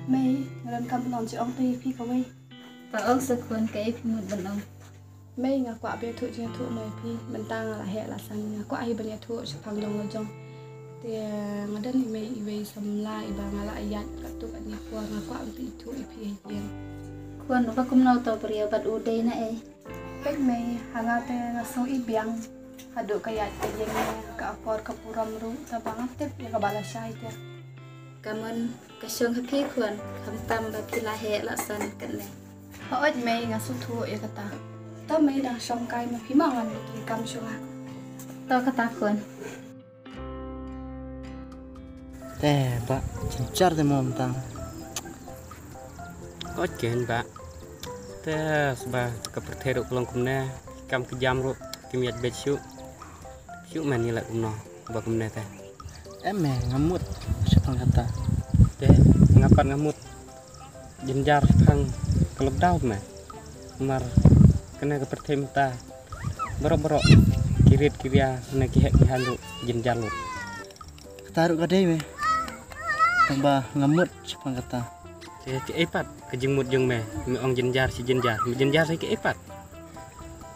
Mày lần cầm nón chị ông tì phi có mày. Và ông sẽ khuôn cái phi một bên ông. Mày ngã quả bia thụ chia thụ mày phi bên tang là hệ là sang ngã quả ai bên nhà thụ sẽ phang dong ở trong. Thì ngã đơn thì mày về sầm lại và ngã lại yat các tụ anh nhà qua ngã quả bị thụ phi hiền. Khuôn nó cũng nào tàu bria bật u đây nè. Cách mày hàng ngã tê ngã sâu ít biang. Hado kaya yang ka apor ka puram ru ta bangat tep ya ka balasay dia. Cảm ơn cái xương hấp khí khuôn khám tâm và phi la hệ là sân cận này. Họ ơi mày ngã su thu ya kata. Ta mày đang song kai mà phí mangan tu kam sunga. Tao kata khuôn. Pak, cincar deh mau tang. Oke, Pak. Sebab kepercayaan pulang kumna, kam kejam ru, kimiat becu. Syuk mani lah kumna, bak kumna teh. Emeh ngamut, siapa kata? Teh, ngapan ngamut? Jenjar pang kelab daun mah. Mar kena kepercayaan ta. Berok kirit kiria kena kihek kihandu jenjar lu. Taruh kadai meh. Tambah ngamut siapa kata? Ke epat kejengmut jeng meh, me ong jenjar si jenjar saya ke epat.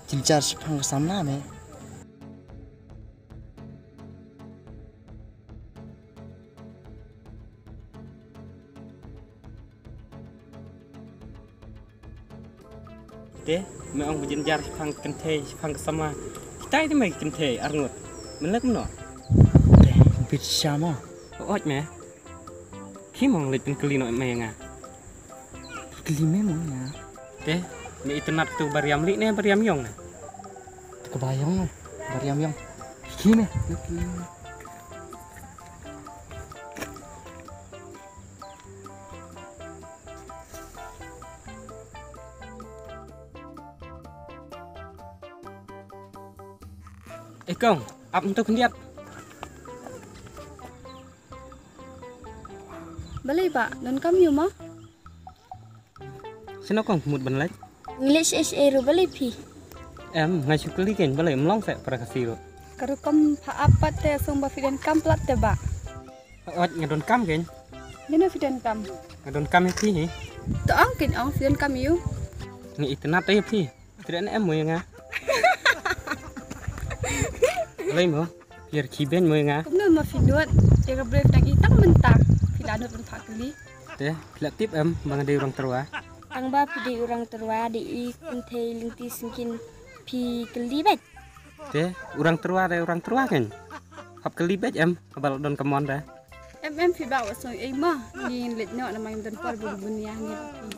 Cincar siapa kesana meh? Teh, me ong jenjar pang kenthe pang sama. Kita itu meh kenthe arngut. Melek meno. Teh, bit sama. Oj meh. Khi mong lịch keli no meh nga. Kelima ya. Teh, me itnat tu bariam li ne bariam yong ne. Kebayang meh, bariam yang. Kime? Kong, ap untuk kendiat. Balai pak, dan kam yu mah? Sino kong mut ban lek. English SA ru balai pi. Ngai syukeli ken balai melong se para kasiro. Karu kam pa apa te sung ba fidan kam plat te ba. Oj ngadon kam ken. Gina fidan kam. Ngadon kam pi ni. To ang kin ang fidan kam yu. Ngi itnat ai pi. Tidak em mo nga. Balai mo. Biar kiben mo nga. Kum na ma fiduat. Ya ka break tang itang mentah. Fidanut ben pak kali. Teh, pilak tip bang ada orang terua. Ang ba pidi orang terwa di i kunte lingti singkin pi keli bet. Teh, orang terua ada orang terua kan. Hap kelibet abal don kemon dah. Em phi ba wa so ai ma ni let no na mai dan par bu bunya ni pi.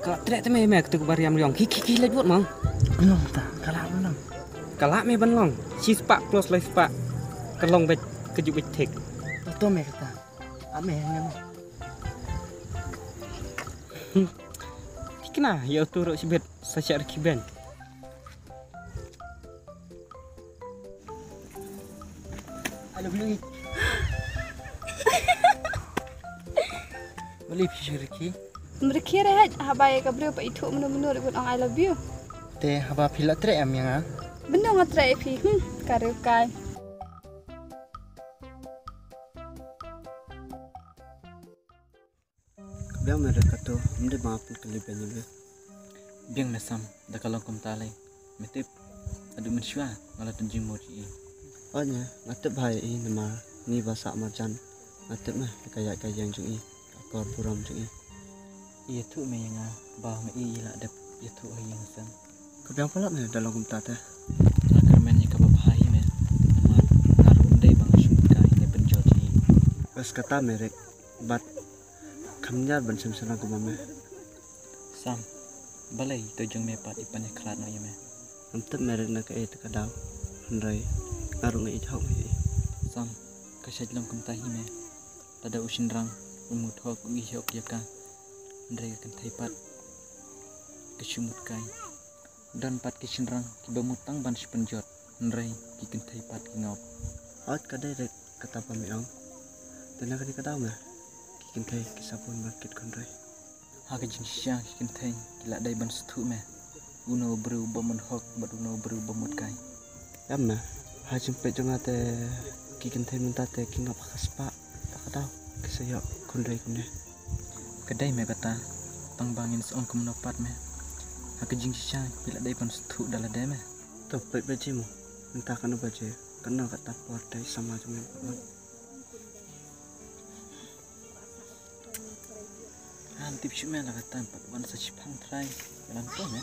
Kalau tidak temai me ketuk bariam liong kiki lek buat mang. Belum tak, kalah belum. Kalak me ban long. Si spak plus lai spak. Kelong bet kejuk bet tek. Tahu meh kata. Ameh ngam. Kena ya turut sibet sasyak kiben. Ada beli. Beli pisiriki. Mereka rehat habai ka brio pa itu menu ribut ang I love you. Teh apa pilak trek yang ah? Benda ngatre pi karu kai. Biang mereka tu, mende maafin kelebihannya be. Biang mesam, dah kalau kum talai, metip, adu mensyua, ngalah tunjung moji. Oh nya, ngatep bahaya ini nama, ni bahasa marjan, ngatep mah kayak yang jungi, akor buram jungi. Iya tu me yang bah me ilah dep, iya tu yang sen. Kebiang pula me dalam kum tata. Agar menye kabahaya me, nama naruh mende bang syumkai ne penjoji. Bas kata merek, bat kamnya ban sem-sem aku mame. Sam, balai tojong me pat ipan kelat no yame. Antep merek nak itu kadau, henrai naruh ngai jauh me. Sam, kasih dalam kumtahi me. Tada usin rang, umut hok gihok yaka. Henrai akan taipat kesumut kai. Dan pat kisin rang kibamutang ban sepenjot. Henrai kikin taipat kingop. Out kadai rek kata pameong. Tenaga di kadau me. Kikin kisah pun market konrai. Haga jinsya kikin gila dai ban setu me. uno bru bomon hok bat uno bru bomot kai. Yamna, hajimpe jongate kikin te minta te kinga pakaspa takadaw kisayo kundai kunde. Kedai me kata pangbangin seong kemunopat me. Hakejing sisai bila dai pon stu dala de me. To baik bajimu minta kanu baje kena kata puar dai sama jumen pun. Antip shume la kata pat wan sa chipang trai jalan to me.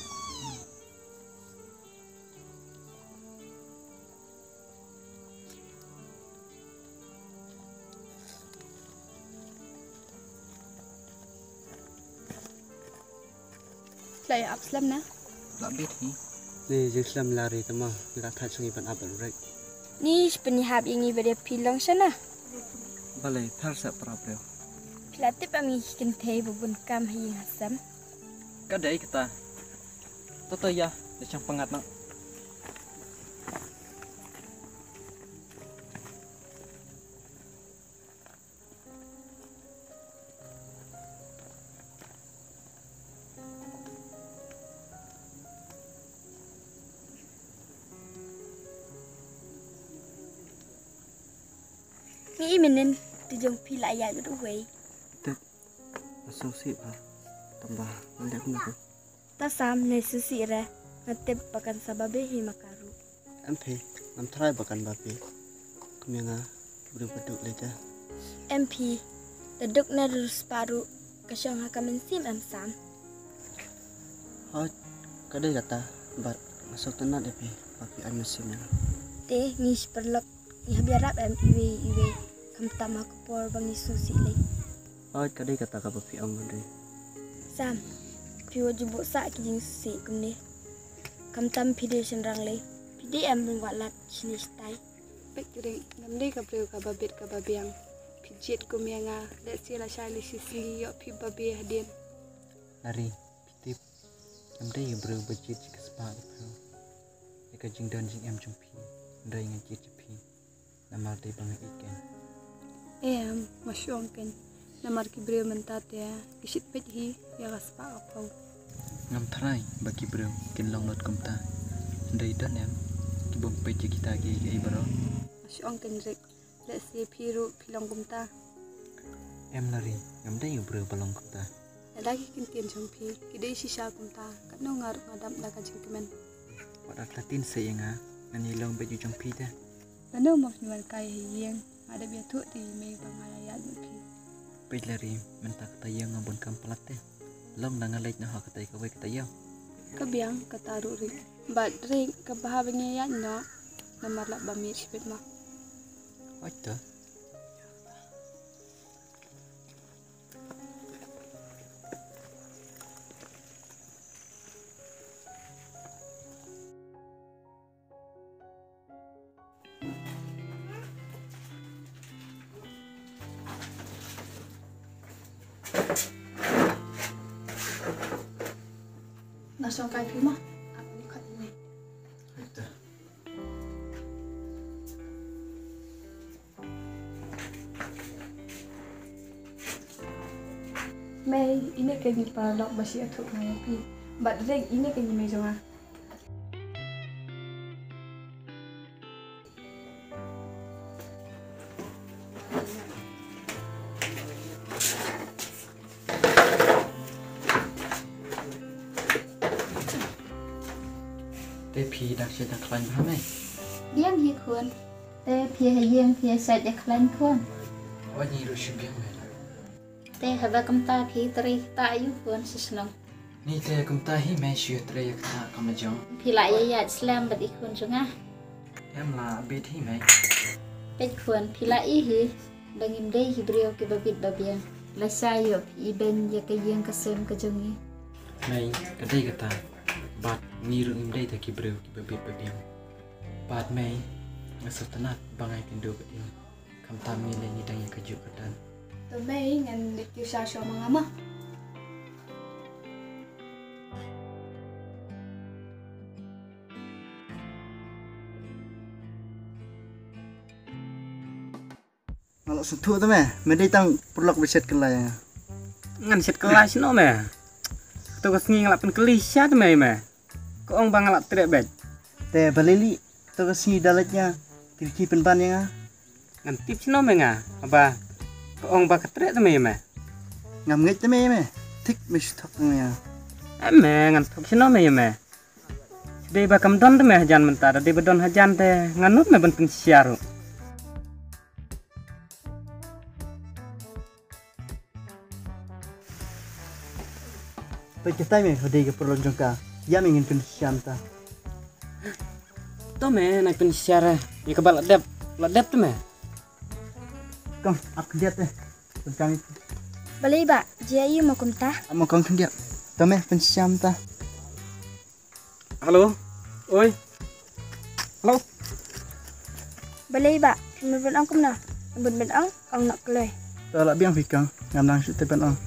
Lại áp slâm nè. La bet hi. Ni jislam lari tama nila thai sungi pan abal rek. Ni penihab ini pada pilong sana. Balai phar sa prabreo. Pelatih kami kentei bubun kam hi hasam. Kedai kita. Toto ya, lecang pengat nak. Ni imenen tujung pila ya gitu wei. Masuk si pa tambah melihat nak. Tasam ne susi re ngatep pakan sababe hi makaru. MP nam try bakan babi. Kumianga buru beduk leja. MP deduk na rus paru kasyong hakamen sim sam. Hot kadai kata bat masuk tenat depi babi an mesinnya. Te ngis perlok ni biarap iwe kam tama kupor bangi susi le. Hot kadai kata ka babi ang mende. Sam piwo jubuk sa ki jing susi kumne. Kam tam pide senrang le. Pide mengwalat sini stai. Baik kiri namde ka breu ka babit ka babiang. Pijit kumianga let sila shali sisli yo pi babi hadin. Lari pitip. Namde bru bajit ke spa pro. Eka jing dan jing em jumpi. Ndai ngajit jepi. Namar dai bang iken. Masyong ken. Namar ki breu mentat ya. Kisit pet hi ya gaspa apau. Ngam trai bagi bro kin long lot kumta. Ndai dan em. Kibom peje kita ge ai bro. Masyong ken rek. Let si piru pilong kumta. Em lari namde bro balong kumta. Lagi kintian jumpi. Kidai sisa kumta. Kano ngaruk ngadam daga jingkemen. Wadak latin sayenga. Ngani long baju jumpi dah. Kano mak nuan kai hiyeng. Ada biatu di mei pangaya jumpi. Pej lari mentak tayang ngabon kampalat teh. Long nangalait na hakatai kawai katayaw. Kabiang kataru ring. Bat ring kabahabangnya ya no. Namar lak bami sipit mak. Oito. Nasong kai pi mah. Aku ni kat ni. Oito. Mei ini kini palok basi atuk mai pi. Bat ring ini kini mei jonga. Tepi dak saya dak lain ramai. Biang hi khun. Te phia hayeng phia sa ja khlan khun. Wajib rusi biang mai. Te haba kam ta phi tri ta yu khun sisnong. Ni te kumta hi mai syuh tre yak ta kamajong. Phi la ya islam bat ikhun junga. Em la bet hi mai. Pet khun phi la i hi bangim dei hi brio ke babit babiang. La sa yo phi ben ya ke yeng ka sem ka jungi. Mai kadai kata. Bat ni ru imdai ta ki bro ki babit babiang. Bat mai masuk tenat bangai pindo batin. Kam tami le ni dang kaju kedan. Tu mei ngan dikiu sa syo mangama. Kalau sutu tu meh, mendai tang perlok beset kelai. Ngan set kelas no me. Tu kas ngi ngalap kelis ya tu me. Keong bangalak trek bet. Te balili to kasi dalatnya kirki penpan yang Ngan tip sino menga. Aba keong ba ketrek teme me. ngam ngai te me tik mish thak ya. Eme ngan tok sino me me. Dei ba kam don teme hajan mentar dei bedon hajan te nganut me bentin siaru. Kita me hodei ke perlon jongka. Ya ingin kun syanta. To me nak pen siara. Ni kebal ladep teme. Kong aku lihat deh. Tentang itu. Balai ba, jia yu mau kumta. Amo kong dia. Tome pensyamta. Halo. Oi. Halo. Balai ba, ben ang kumna. Ben ang nak keloi. Tolak biang fikang. Ngam nang syute pen ong.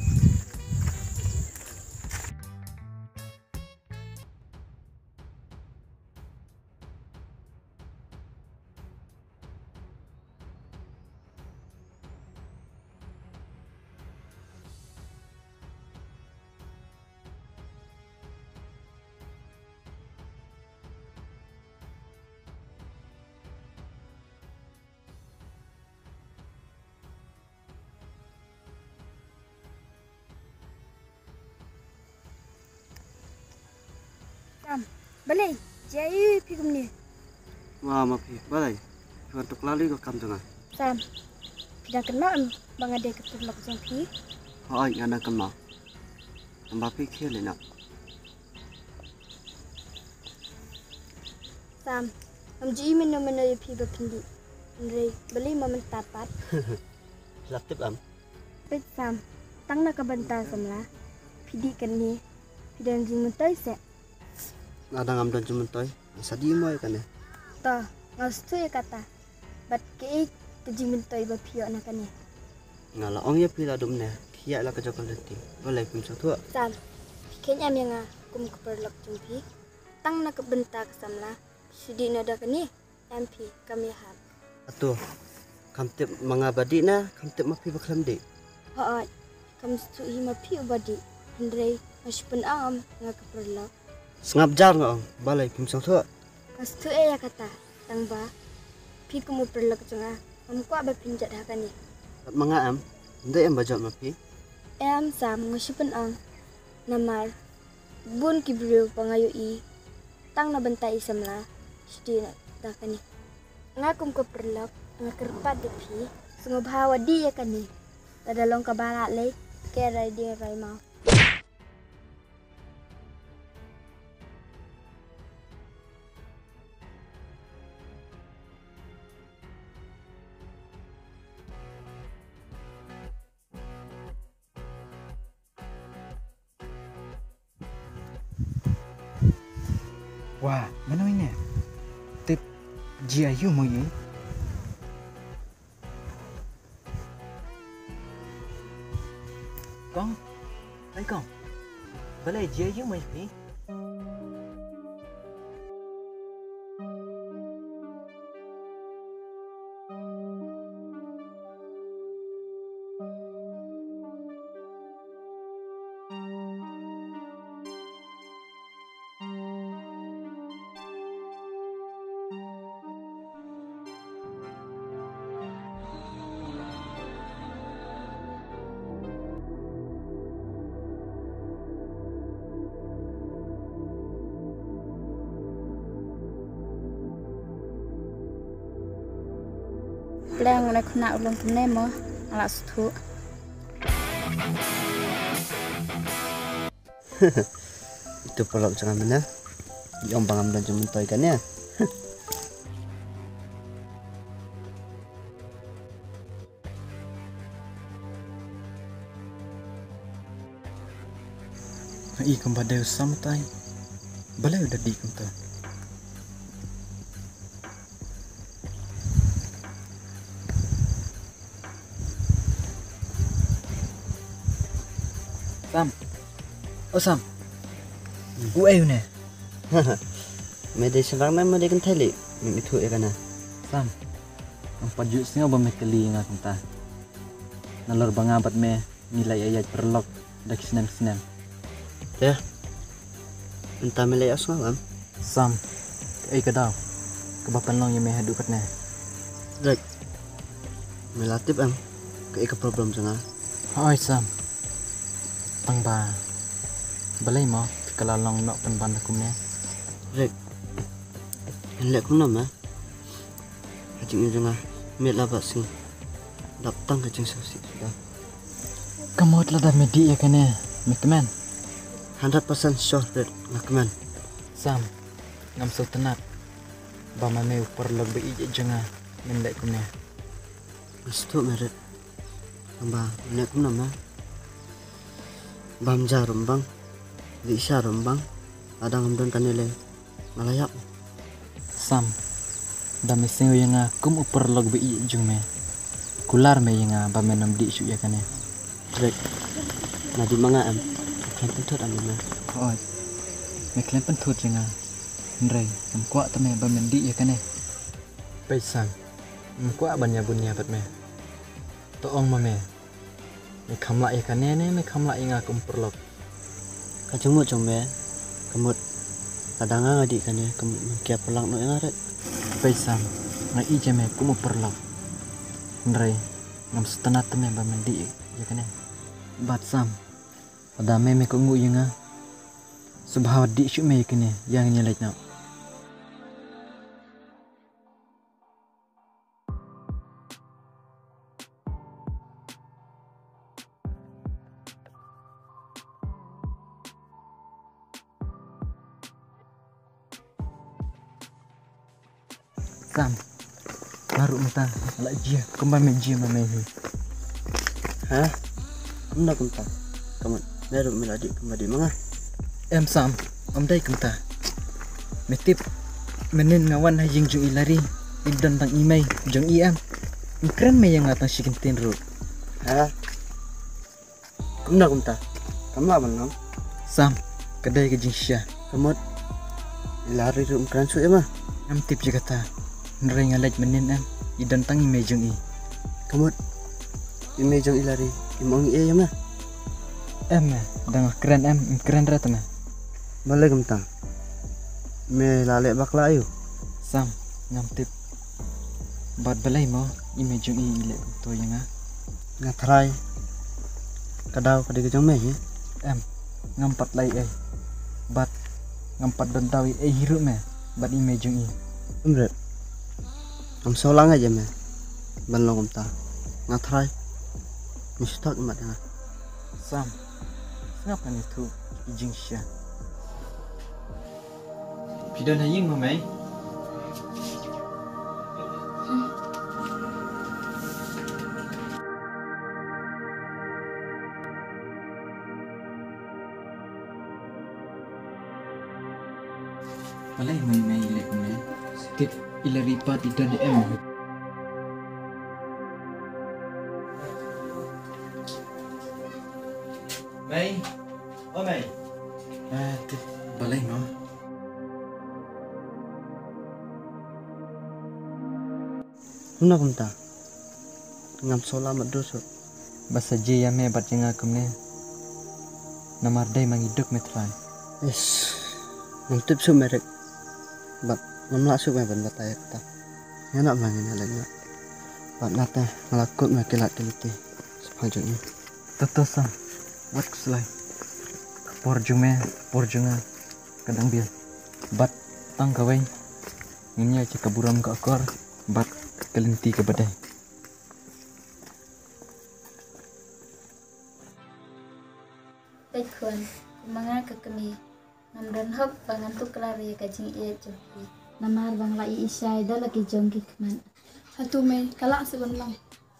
Balai, jia yu pi kumni. Wah mapi balai. Untuk lali ko kam tengah. Sam, pidang kenal bang ada ketulak jong pi. Hai ngana kam ma. Ambapi khele nak. Sam, ji meno yu pi berkendi. Andre, balai momen tapat. Laktip am. Pet Sam, tang nak kebentar semla. Pidi kan ni, pidang jing mentai se. Ada ngam dan cuma toy. Sadi mo kan ya. To, ngas tu ya kata. Bat ke tejing mentai bapio nak kan ni. Ngala ong ya pila dum ne. Kia la ka jokal deti. Balai pun satu. Sam, kenya yang kum keperlok jong pi. Tang nak kebentar kesamla. Sidi nada kan ni. MP kami hab. Atuh. Kam tip mangabadi na, kam tip mapi baklam de. Hoat, kam stu hi mapi ubadi. Andre, masih pun am ngak keperlok. Sengap jar ngong. Balai pun satu. Kas tu ya kata, tang ba. Pi kumu perlok jonga. Kamu kuat berpinjat hakan ni. At mga am. Hindi am bajot mapi. Am Sam masih pun am. Namar. Bun kibru pangayu i. Tang na bantai samla. Sidi na hakan ni. Ngakum ko perlok. Ngakerpat de pi. Sungguh hawa di ya kan ni. Tadalong kabalat le. Kera dia rai mau. Wah, mana ini? Tip jiayu mo ye. Kong, ay kong. Balay jiayu mo ye. Pleng nak nak ulung kene mo ala sutu. Itu pelok jangan mana. Yang bangam dan cuma toy kan ya. I kembali sampai. Balai udah di kumta. Sam. Oh Sam. Gue ayo ne. Mede serang na mede kan thali. Itu ya kana. Sam. Ang pajus nga ba may kali nga kumta. Nalor bangabat me nilai ayat perlok dak sinan. Ya. Entah melay asal kan. Sam, cái cái đâu? Cái bapan long yang meh hadu kat nè. Rek. Melatip em. Cái problem jangan. Oi Sam. Tang ba. Balai mo kalau long nok pen ban aku nè. Rek. Anh lại cũng nằm á. Hajing ni jangan. Met lah sing. Dap tang hajing sasi sudah. Kamu telah dah medi ya kan nè. Mekman. 100% sure Rek. Ngakman. Sam. Ngam so tenat. Ba ma me upar log be ije jangan. Men lại cũng nè. Stop Rek. Ba, nek cũng nằm á. Bam jar rombang. Di isya rombang. Ada ngamdon kanile. Malayak. Sam. Da me sing yang kum upar log be ije jung me. Kular me yang ba me nam di su ya kan nè. Rek. Nadi manga em. Kan tentu am me. Oi. Me klen pen thut yang Nrei, nam kwa ta me ba men di ya kan nè. Pai sang. Nam kwa banya bunya pat me. To ong ma me. Me kham lại ya kan nè me kham lại yang kum perlok. Kacumut combe. Kemut. Kadang ngadi kan ya. Kemut kia pelang no yang Rek. Pai sang. Ngai i je me kum perlok. Nrei, nam setenat ta me ba men di ya kan nè. Bat sam. Pada me ko ngu yang subhaw di su me kan nè yang nyelait na. Sam, baru mentah, ala jia, kembali jia mamai ni. Hah? Kamu nak kentang? Kamu meru meladi kembali manga? Em Sam, om dai kentah. Metip, menen ngawan hajing jung ilari, idan tang imai, jung iam. Keren me yang ngatang sikintin ru. Hah? Kamu nak kentang? Kamu lawan nom? Sam, kedai ke jing syah. Kamu lari rum kran su emah? Am tip je kata, nrei ngalaj menen am, idan tang imai jung i. Kamu ime jong ilari imong iya mah? Em dang keren em, keren rat me. Boleh kentang? Me lalek bakla ayu. Sam, ngam tip. Bat balai mo, imai jung i ile to yang Ngatrai. Kadau kadi kejong me ya? em ngampat lai bat ngampat dontawi hiru me bat imai jung i. Umret. Am solang aja me. Ban long kentang. Ngatrai. Mistak mat ya. Sam, kenapa ni tu ijing syah? Pidon haying mo mai? Malay mai ilek mai. Tip ilaripat idon em. Mai, oh mai. Tip balai mo. Una kentang. Ngam sola mat doso. Basa je ya me bat yang akum ne. Namar dai mangiduk metrai. Yes. Ngutip su merek. Bat ngamla su me ban bataya kata. Yana mangin halanya. Bat nata ngalakut me kilat kiliti. Sepanjangnya. Toto Sam. Wat keselai. Porjunga kadang bil. Bat tang kawai. Ini aja kaburam ke akor. Bat kelinti ke badai. Baik kawan, kumanga ke kami. Nam dan hop bangan tu kelari ka jing iya joki. Namar bang lai isai dah lagi jongki keman. Satu Mei, kalak sebelum lang.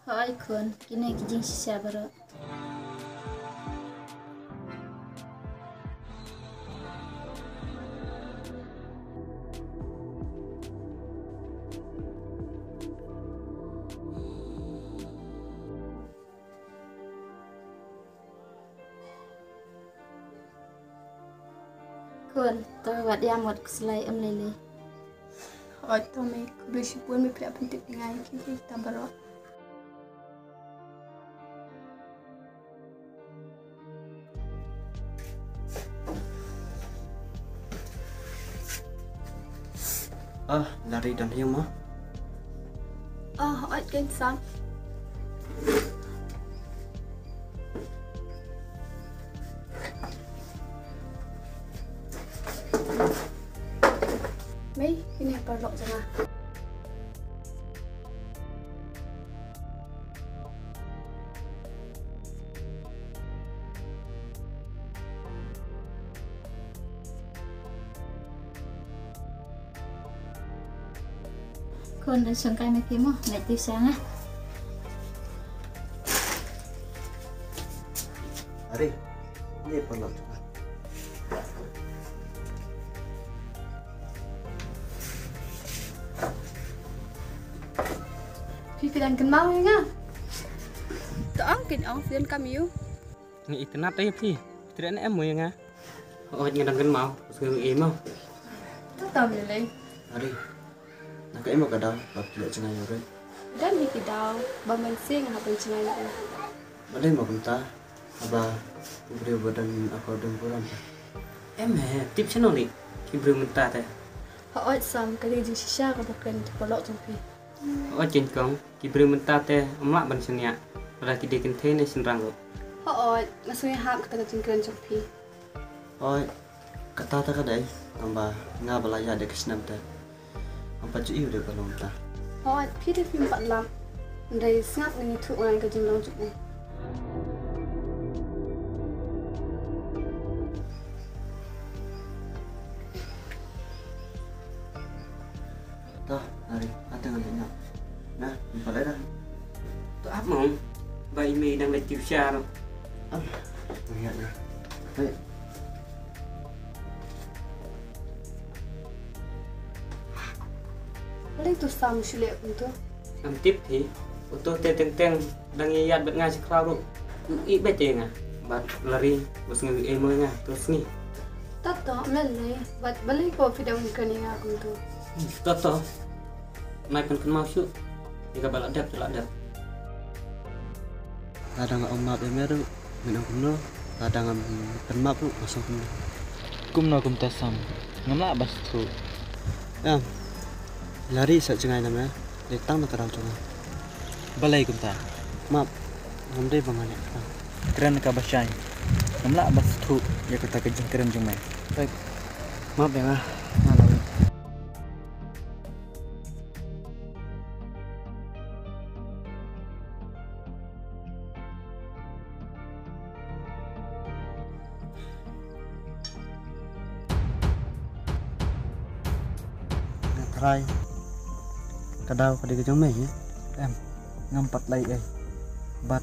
Hai kawan, kini ke jing sisa baru. Kawan, tawat yang wat keselai lele. Oi, tau Mei, ku beli sipun Mei pria penting ngai kiki tabarok. lari dan hiu mah. Oi kan sam. Mấy cái này còn lộ rồi mà. Con đã sung cái mấy phim không? Lại tiêu sáng á. Lari, ini perlu juga. Phi đang cần mau nha. Tao kinh ông phiền cam yếu. Ngi internet đấy phi. Tidak em mau nga. Ngedang kan mau. Terus email. Tao tầm vậy lên. Lari, nak emo kadang bab tidak cengai ore. Dan ni kita baman sing habis cengai nak. Balai mau kunta, aba beri badan aku dempuran. Em tip channel ni. Kibru mentah teh. Họ oi sam cái gì shisha cái bukan có lộ trong phi. Trên công kibru mentah teh emak ban senia. Pada kide kente ni senrang lo. Họ oi maksudnya hak kita jengkeran trong phi. Oi, kata tak ada, tambah ngah belanja ada kesenam teh. Apa cuci udah kalau kunta. Họ oi phi đi phim bận lắm. Đây snap ni thu ngai cái jeng long chụp này. Toh, Lari, ada nggak? Nah, boleh dah. Tôi áp mong. Và email đang lấy tiêu xa rồi. Lihat ni. Hei. Boleh tu sam shule untuk. Am tip thì ô tô teng teng teng đang ngiyat bet ngai sekrau ru. I bet je nga. Bat lari bos ngi email nga terus ni. Tato mel ni. But boleh kau phi dah mungkin ni aku tu. Toto. Mai kan mau syuk. Jika balak dap telak dap. Kadang om map yang meru, minum kumno, kadang map lu masuk kumno. Kumno kum tasam. Ngamla bas tu. Lari sak cengai namanya, letang nak terang cengai. Balai kum ta. Map, ngamdai bangalnya. Keren ka basyai. Ngamla bas tu ya kita kejeng keren jumai. Baik. Map ya ngah. Try. Kadau pada kejong meh ya. Ngampat lai bat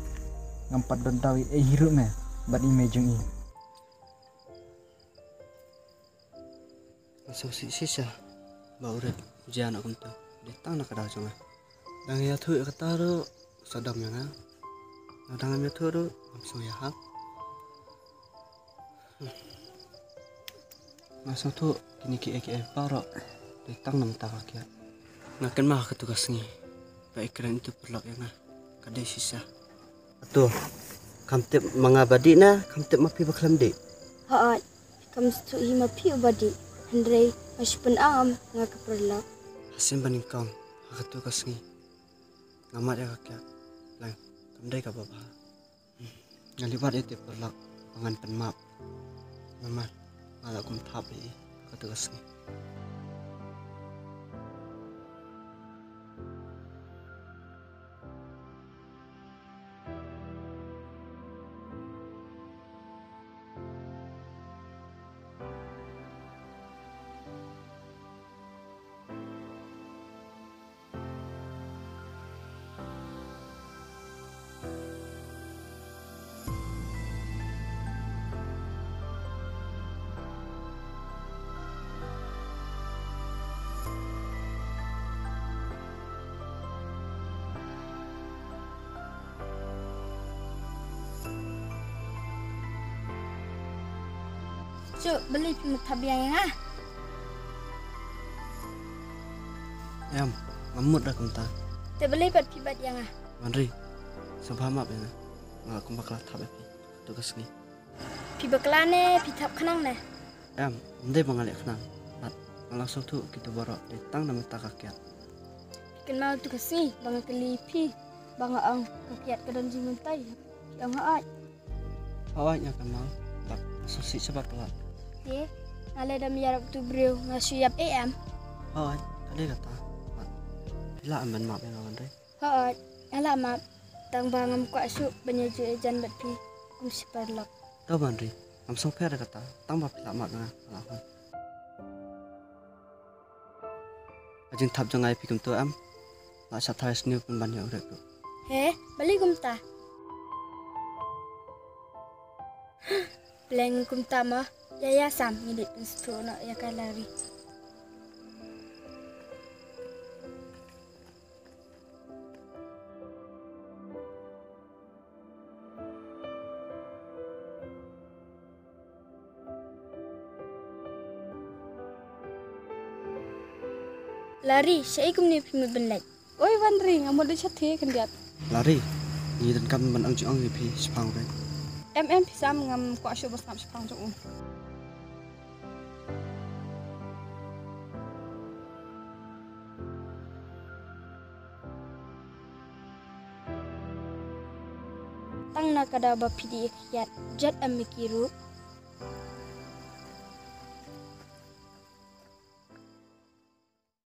ngampat dondawi hirup me. Bat imejung i. Masuk sisa. Bau red ujian aku tu. Datang nak kadau cuma. Dang ya tu kata tu sadam yang ah. Dang ya tu langsung ya hak. Masuk tu kini ki parok. Datang nam tak kia. Ngakan mah ketugas ni. Baik keren itu perlak yang ah. Kadai sisa. Tuh. Kamtip mangabadi na, kamtip mapi baklam de. Họ oi, kam stu hi ma pi ubadi. Hendrei masipun am ngak perlak. Hasim baning kang. Ketugas ni. Ngamat ya kia. Lang. Kamdai ka baba. Ngalibat itu perlak pangan penmap. Ngamat. Malah kum thap ni. Ketugas ni. Cuk, beli tabiang yang ah. Ngamut dah kumta. Te beli pat pibat yang ah. Mandri. Sebab map ya. Ngak kum bakal thap api. Tugas ni. Pi baklane, pi tap khanang ne. Ndai bangal kenang. Bat langsung tu kita borok datang nama tak kakiat. Ikan mau tu kasih bang kelipi bang ang kakiat ke dan jimuntai. Yang haat. Awaknya kan mau tak susi sebab pelak. Ye, ngale dah miarap tu beriu ngasuyap AM. Awak tadi kata. Bila aman mak yang awan deh. Haat, alamat tang bangam kuat su banyak ejan berpi kum siparlak. Tahu bandri, langsung per kata. Tambah bila mak dengan alahan. Ajin tap jangai pikum tu am. Nak satai seni pun banyak urek tu. He, balik kum ta. Beleng kum ta mah. Ya sam ngidit penstu nak ya kalari. Lari, saya ikum ni pimu benlek. Oi Wandri, ngamut dia chathe kan dia. Lari, ni dan kam ban ang jiong ni pi sepang rek. MM pisam ngam kwa shu bas ngam sepang jong. Tang na kada ba pidi kiat jat amikiru.